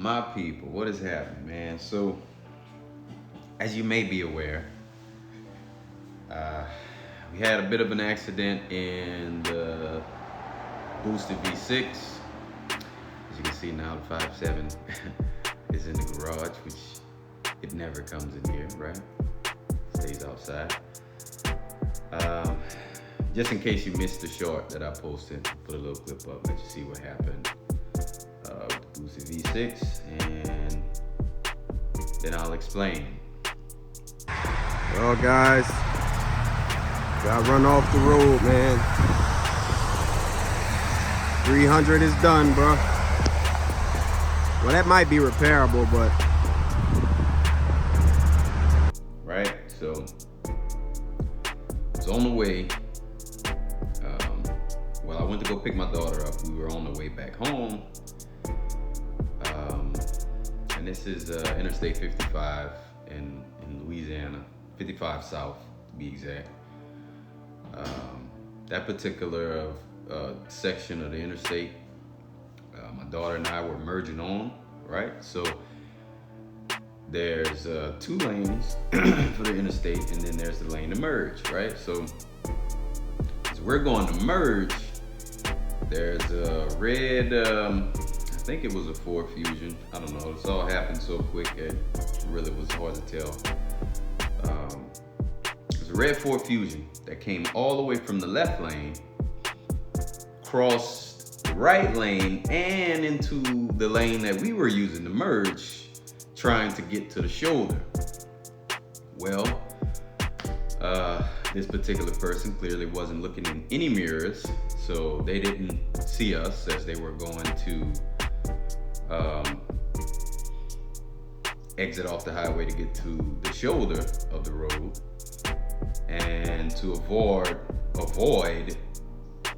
My people, what is happening, man? So, as you may be aware, uh, we had a bit of an accident in the boosted V6. As you can see now, the 5.7 is in the garage, which it never comes in here, right? Stays outside. Just in case you missed the short that I posted, put a little clip up, let you see what happened with the boosted V6, and then I'll explain. Well, guys, got run off the road, man. 300 is done, bro. Well, that might be repairable, but Right, so it's on the way. Well, I went to go pick my daughter up. We were on the way back home. And this is Interstate 55 in Louisiana, 55 South to be exact. That particular section of the interstate, my daughter and I were merging on, right? So there's 2 lanes for the interstate, and then there's the lane to merge, right? So as we're going to merge, there's a red, I think it was a Ford Fusion. I don't know. This all happened so quick it really was hard to tell. There's a red Ford Fusion that came all the way from the left lane, crossed the right lane, and into the lane that we were using to merge, trying to get to the shoulder. Well, this particular person clearly wasn't looking in any mirrors, so they didn't see us as they were going to exit off the highway to get to the shoulder of the road. And to avoid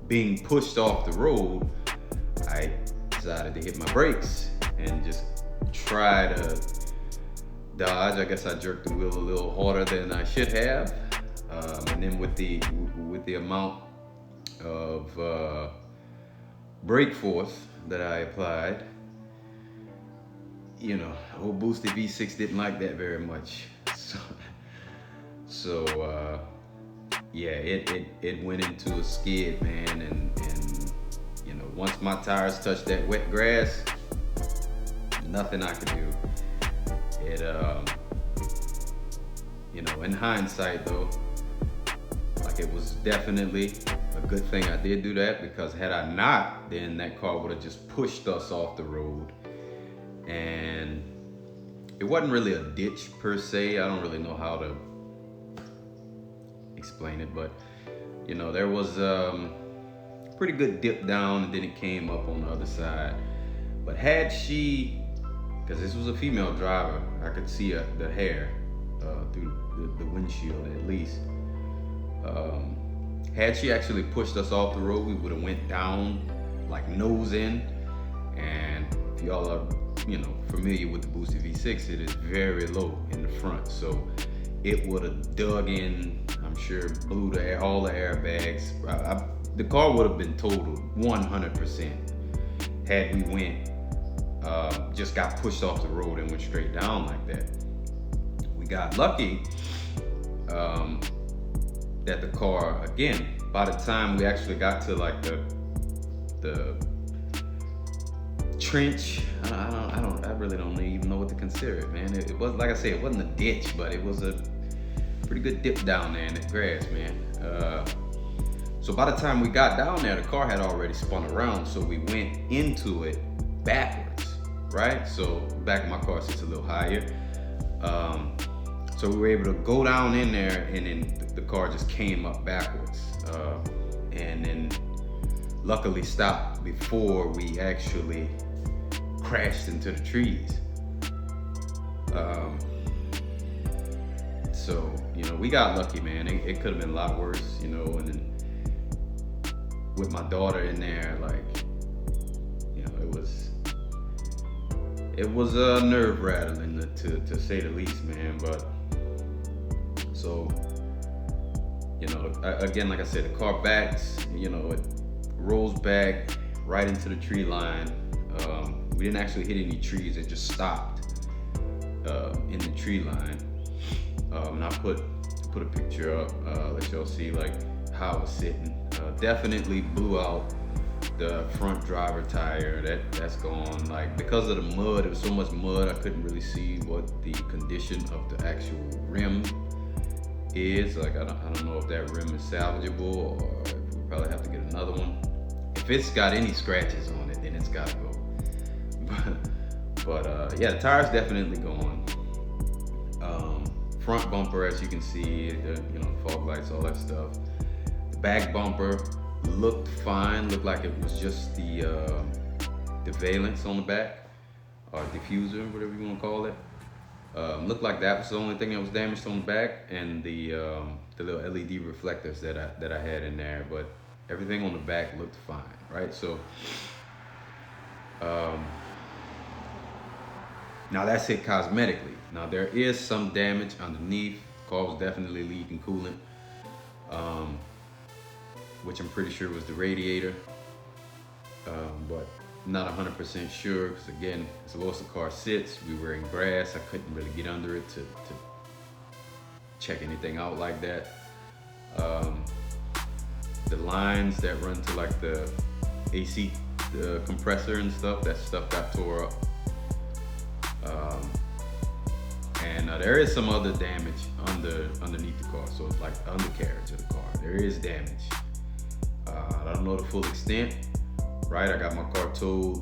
being pushed off the road, I decided to hit my brakes and just try to dodge. I guess I jerked the wheel a little harder than I should have. And then with the amount of brake force that I applied, you know, old boosted V6 didn't like that very much. So yeah, it went into a skid, man, and you know, once my tires touched that wet grass, nothing I could do. It you know, in hindsight though, like, it was definitely a good thing I did do that, because had I not, then that car would have just pushed us off the road. And it wasn't really a ditch per se. I don't really know how to explain it, but you know, there was pretty good dip down, and then it came up on the other side. But had she, because this was a female driver, I could see the hair through the windshield at least. Had she actually pushed us off the road, we would have went down like nose in. And if y'all are, you know, familiar with the boosted V6, it is very low in the front, so it would have dug in, I'm sure, blew all the airbags. The car would have been totaled 100% had we went, just got pushed off the road and went straight down like that. We got lucky that the car, again, by the time we actually got to like the trench, I really don't even know what to consider it, man. It was, like I said, it wasn't a ditch, but it was a pretty good dip down there in the grass, man. So by the time we got down there, the car had already spun around, so we went into it backwards, right? So back of my car sits a little higher. So we were able to go down in there, and then the car just came up backwards, and then luckily stopped before we actually crashed into the trees. So, you know, we got lucky, man. It could have been a lot worse, you know, and then with my daughter in there, like, you know, it was nerve rattling to say the least, man. But so, you know, again, like I said, the car backs, you know, it rolls back right into the tree line. We didn't actually hit any trees. It just stopped in the tree line. And I put a picture up, let y'all see like how I was sitting. Definitely blew out the front driver tire. That's gone. Like, because of the mud, there was so much mud, I couldn't really see what the condition of the actual rim is. Like, I don't know if that rim is salvageable, or if we'll probably have to get another one. If it's got any scratches on it, then it's gotta go. But yeah, the tire's definitely gone. Front bumper, as you can see, the fog lights, all that stuff. The back bumper looked fine. Looked like it was just the valence on the back, or diffuser, whatever you want to call it. Looked like that was the only thing that was damaged on the back, and the little LED reflectors that I had in there. But everything on the back looked fine, right? So now that's it cosmetically. Now there is some damage underneath. The car was definitely leaking coolant, which I'm pretty sure was the radiator, but not 100% sure, because again, as low as the car sits, we were in grass. I couldn't really get under it to check anything out like that. The lines that run to like the AC, the compressor and stuff, that stuff got tore up. And there is some other damage underneath the car, so it's like the undercarriage of the car. There is damage. I don't know the full extent, right? I got my car towed.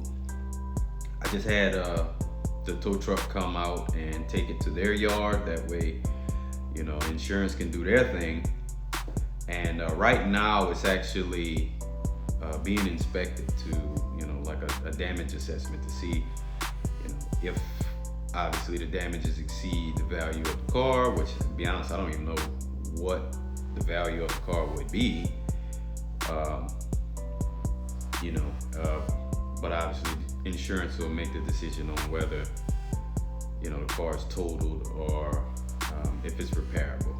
I just had the tow truck come out and take it to their yard. That way, insurance can do their thing. And right now, it's actually being inspected to, like a damage assessment to see, if obviously the damages exceed the value of the car, which, to be honest, I don't even know what the value of the car would be. But obviously insurance will make the decision on whether, the car is totaled or if it's repairable.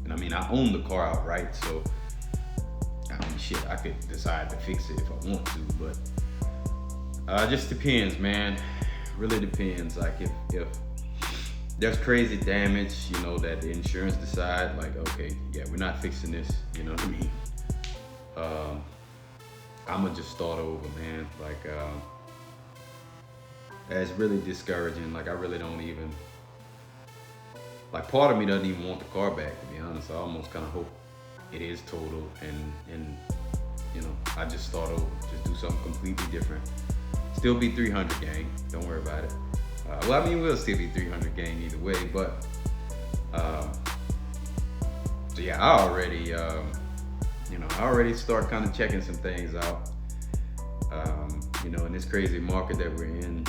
And I mean, I own the car outright, so I could decide to fix it if I want to, but it just depends, man. Really depends. Like, if there's crazy damage, that the insurance decide, like, okay, yeah, we're not fixing this, you know what I mean? I'm gonna just start over, man. Like, that's really discouraging. Like, I really don't even, like, part of me doesn't even want the car back, to be honest. I almost kind of hope it is total, and I just start over, just do something completely different. Still be 300, gang. Don't worry about it. Well, I mean, we'll still be 300, gang, either way. But so yeah, I already start kind of checking some things out. In this crazy market that we're in,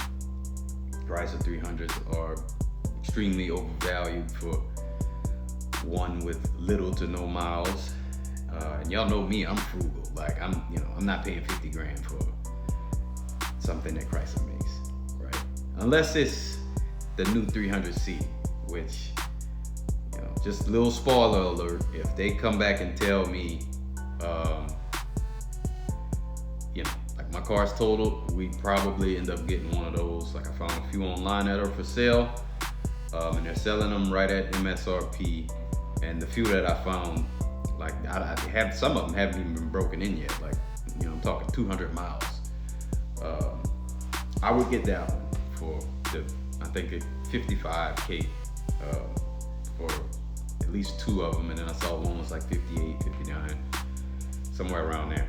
price of 300s are extremely overvalued for one with little to no miles. And y'all know me, I'm frugal. Like, I'm not paying 50 grand for something that Chrysler makes, right? Unless it's the new 300C, which, just a little spoiler alert, if they come back and tell me, like, my car's totaled, we probably end up getting one of those. Like, I found a few online that are for sale, and they're selling them right at MSRP. And the few that I found, like, I have some of them haven't even been broken in yet. Like, I'm talking 200 miles. I would get that one for I think 55K for at least two of them, and then I saw one was like 58, 59, somewhere around there.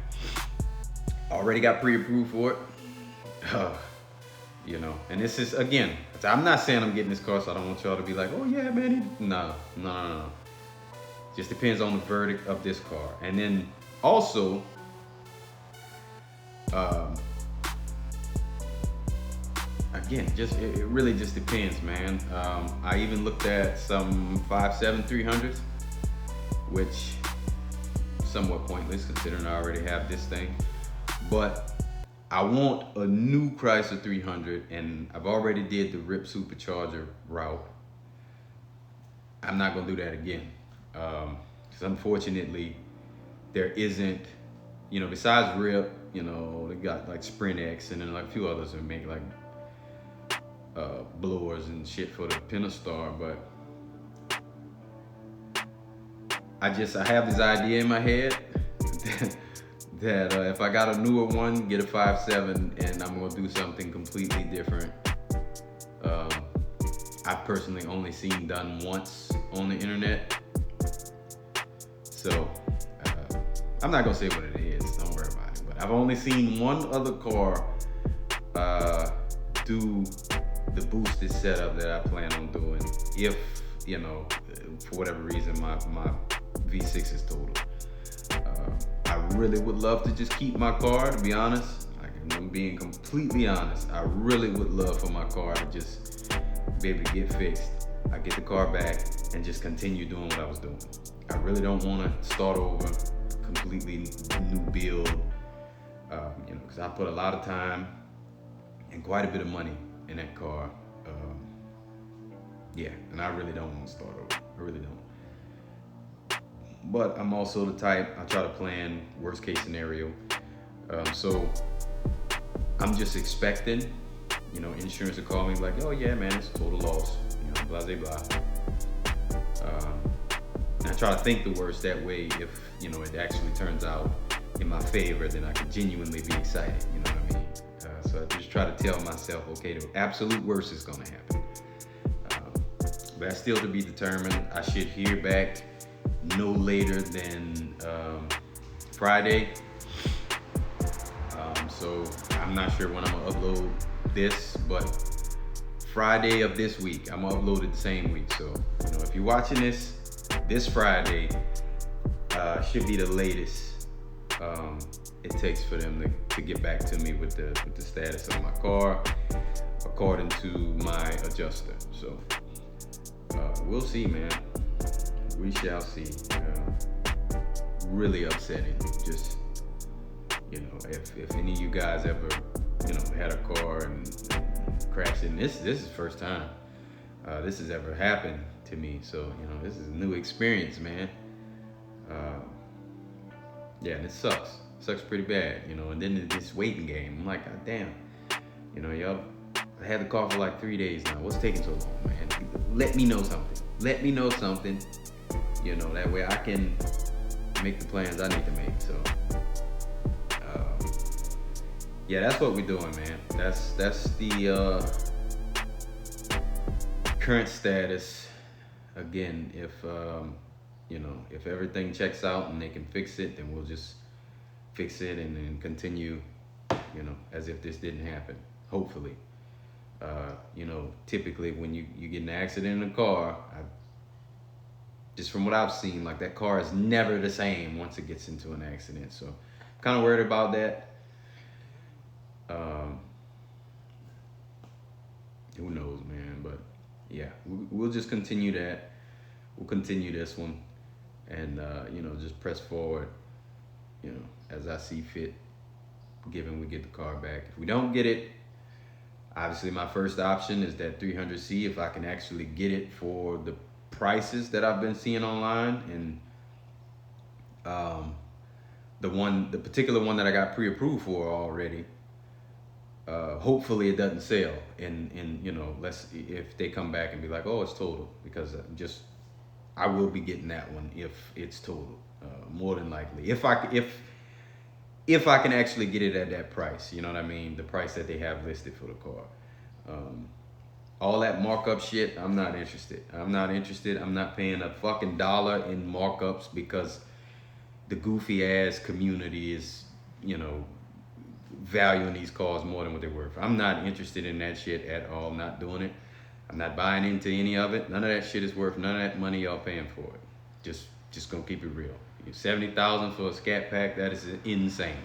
Already got pre-approved for it. And this is, again, I'm not saying I'm getting this car, so I don't want y'all to be like, oh yeah, man. No. Just depends on the verdict of this car. And then also, again, it really just depends, man. I even looked at some 5.7 300s, which somewhat pointless considering I already have this thing. But I want a new Chrysler 300, and I've already did the RIP supercharger route. I'm not gonna do that again, because unfortunately there isn't besides Rip, they got like Sprint X and then like a few others that make like blowers and shit for the Pentastar. But I have this idea in my head that if I got a newer one, get a 5.7, and I'm gonna do something completely different. I've personally only seen done once on the internet, so I'm not gonna say what it is. Don't worry about it. But I've only seen one other car do the boosted setup that I plan on doing. If for whatever reason my V6 is total. I really would love to just keep my car. To be honest, I'm being completely honest. I really would love for my car to just be able to get fixed. I get the car back and just continue doing what I was doing. I really don't want to start over, completely new build, because I put a lot of time and quite a bit of money in that car. And I really don't want to start over. I really don't. But I'm also the type, I try to plan worst case scenario. So I'm just expecting, insurance to call me like, oh yeah, man, it's a total loss, blah, blah, blah. And I try to think the worst that way. If, it actually turns out in my favor, then I can genuinely be excited, you know what I mean? So I just try to tell myself, okay, the absolute worst is gonna happen. But that's still to be determined. I should hear back no later than Friday. So I'm not sure when I'm gonna upload this, but Friday of this week, I'm gonna upload it the same week. So, if you're watching this Friday should be the latest it takes for them to get back to me with the status of my car according to my adjuster. So we'll see, man. We shall see. Really upsetting. Just, if any of you guys ever, had a car and crashed in, this is the first time this has ever happened to me. So, this is a new experience, man. And it sucks. Sucks pretty bad, and then this waiting game. I'm like, God damn. Y'all, I had the car for like 3 days now. What's taking so long, man? Let me know something. Let me know something. That way I can make the plans I need to make. So, that's what we're doing, man. That's the current status. Again, if everything checks out and they can fix it, then we'll just fix it and then continue, as if this didn't happen. Hopefully. Typically when you get in an accident in a car, just from what I've seen, like that car is never the same once it gets into an accident. So kind of worried about that. Who knows, man? But yeah, we'll just continue that. We'll continue this one and, just press forward, as I see fit, given we get the car back. If we don't get it, obviously my first option is that 300C, if I can actually get it for the prices that I've been seeing online. And the particular one that I got pre-approved for already, hopefully it doesn't sell, and if they come back and be like, oh, it's total, because I will be getting that one if it's total, more than likely, if I can actually get it at that price, you know what I mean, the price that they have listed for the car. All that markup shit, I'm not interested. I'm not paying a fucking dollar in markups because the goofy ass community is, valuing these cars more than what they're worth. I'm not interested in that shit at all. I'm not doing it. I'm not buying into any of it. None of that shit is worth none of that money y'all paying for it. Just gonna keep it real. $70,000 for a Scat Pack, that is insane.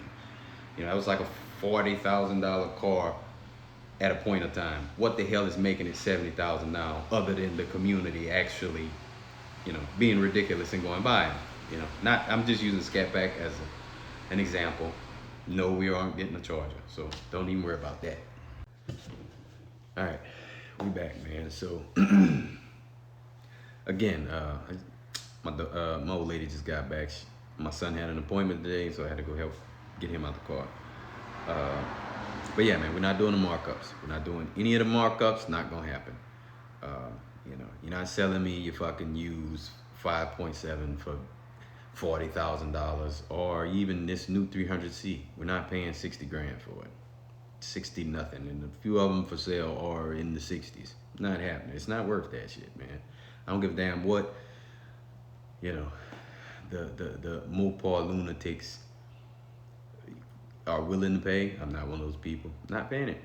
That was like a $40,000 car at a point of time. What the hell is making it $70,000 now, other than the community actually, being ridiculous and going by them? I'm just using Scat Pack as an example. No, we aren't getting a Charger, so don't even worry about that. All right, we back, man. So again, my old lady just got back. My son had an appointment today, so I had to go help get him out the car. Uh, but yeah, man, we're not doing the markups. We're not doing any of the markups. Not gonna happen. Uh, you're not selling me your fucking used 5.7 for $40,000, or even this new 300C. We're not paying 60 grand for it. 60 nothing, and a few of them for sale are in the 60s. Not happening. It's not worth that shit, man. I don't give a damn what the Mopar lunatics are willing to pay. I'm not one of those people. Not paying it.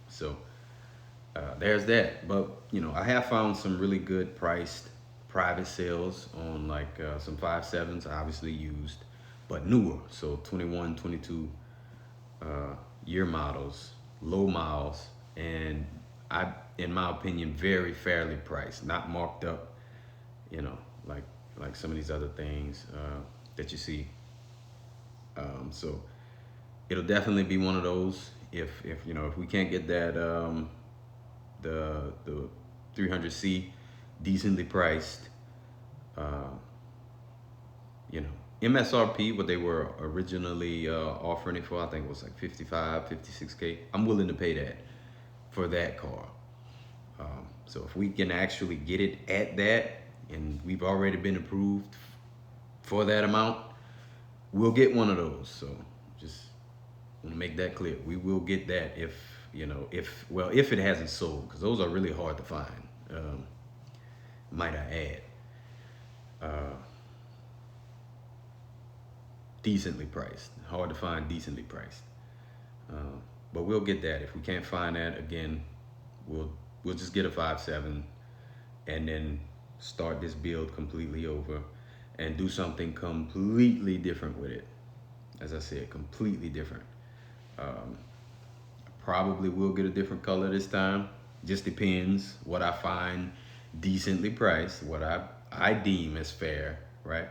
So there's that. But I have found some really good priced private sales on like some 5.7s, obviously used, but newer. So 21, 22 year models, low miles, and in my opinion, very fairly priced, not marked up, like some of these other things that you see. So it'll definitely be one of those. If we can't get that the 300C decently priced, MSRP, what they were originally offering it for, I think it was like 55, 56K. I'm willing to pay that for that car. So if we can actually get it at that, and we've already been approved for that amount, we'll get one of those. So just want to make that clear. We will get that if it hasn't sold, because those are really hard to find. Might I add. Decently priced. Hard to find decently priced. But we'll get that. If we can't find that, again, we'll just get a 5.7 and then start this build completely over and do something completely different with it. As I said, completely different. Probably will get a different color this time. Just depends what I find decently priced, what I deem as fair, right?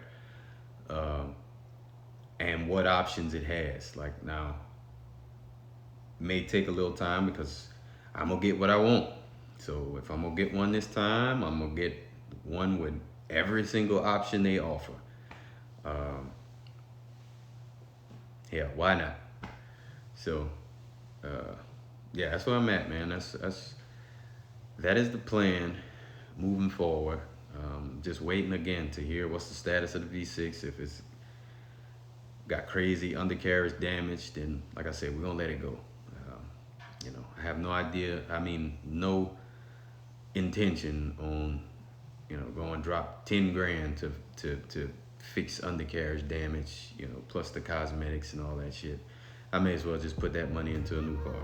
And what options it has. Like now, may take a little time because I'm gonna get what I want. So if I'm gonna get one this time, I'm gonna get one with every single option they offer. Yeah, why not? So yeah, that's where I'm at, man. That is the plan moving forward. Just waiting again to hear what's the status of the V6. If it's got crazy undercarriage damage, then like I said, we're gonna let it go. I have no idea. I mean, no intention on going drop 10 grand to fix undercarriage damage, plus the cosmetics and all that shit. I may as well just put that money into a new car.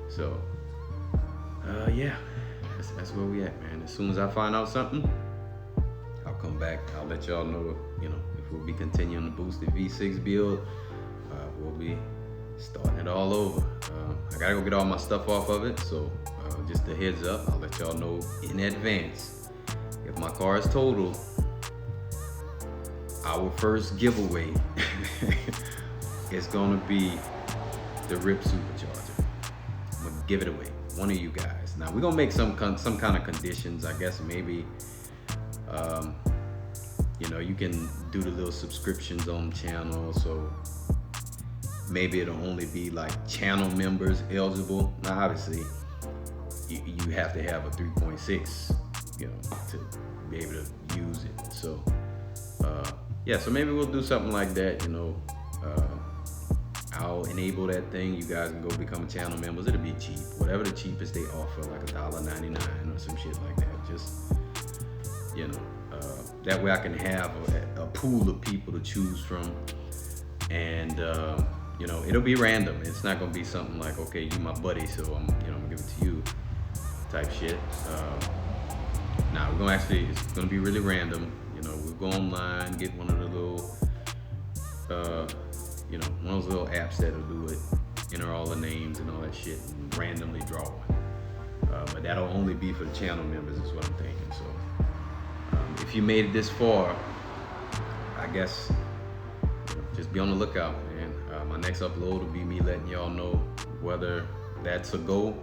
So yeah, that's where we at, man. As soon as I find out something, I'll come back. I'll let y'all know, if we'll be continuing the boosted V6 build. We'll be starting it all over. I gotta go get all my stuff off of it, so just a heads up, I'll let y'all know in advance. If my car is totaled, our first giveaway is gonna be the RIP Supercharger. I'm gonna give it away, one of you guys. Now we're gonna make some kind of conditions, I guess. Maybe you can do the little subscriptions on the channel, so maybe it'll only be like channel members eligible. Now obviously you have to have a 3.6 to be able to use it. So yeah, so maybe we'll do something like that. I'll enable that thing. You guys can go become channel members. It'll be cheap, whatever the cheapest they offer, like $1.99 or some shit like that. Just that way I can have a pool of people to choose from, and it'll be random. It's not gonna be something like, okay, you my buddy, so I'm gonna give it to you type shit. Now it's gonna be really random. We'll go online, get one of the little one of those little apps that'll do it, enter all the names and all that shit, and randomly draw one. But that'll only be for the channel members is what I'm thinking. So if you made it this far, I guess just be on the lookout, man. My next upload will be me letting y'all know whether that's a go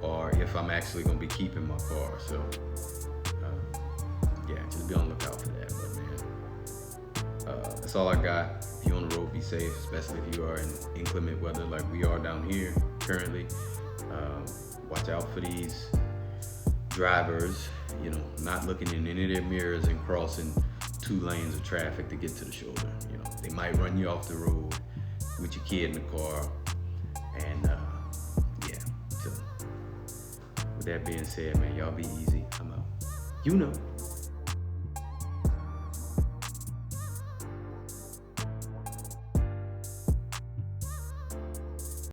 or if I'm actually gonna be keeping my car. So yeah, just be on the lookout for that. But man, that's all I got. if you're on the road, be safe, especially if you are in inclement weather like we are down here currently. Watch out for these drivers, not looking in any of their mirrors and crossing 2 lanes of traffic to get to the shoulder. They might run you off the road with your kid in the car. And yeah, so with that being said, man, y'all be easy. I'm out.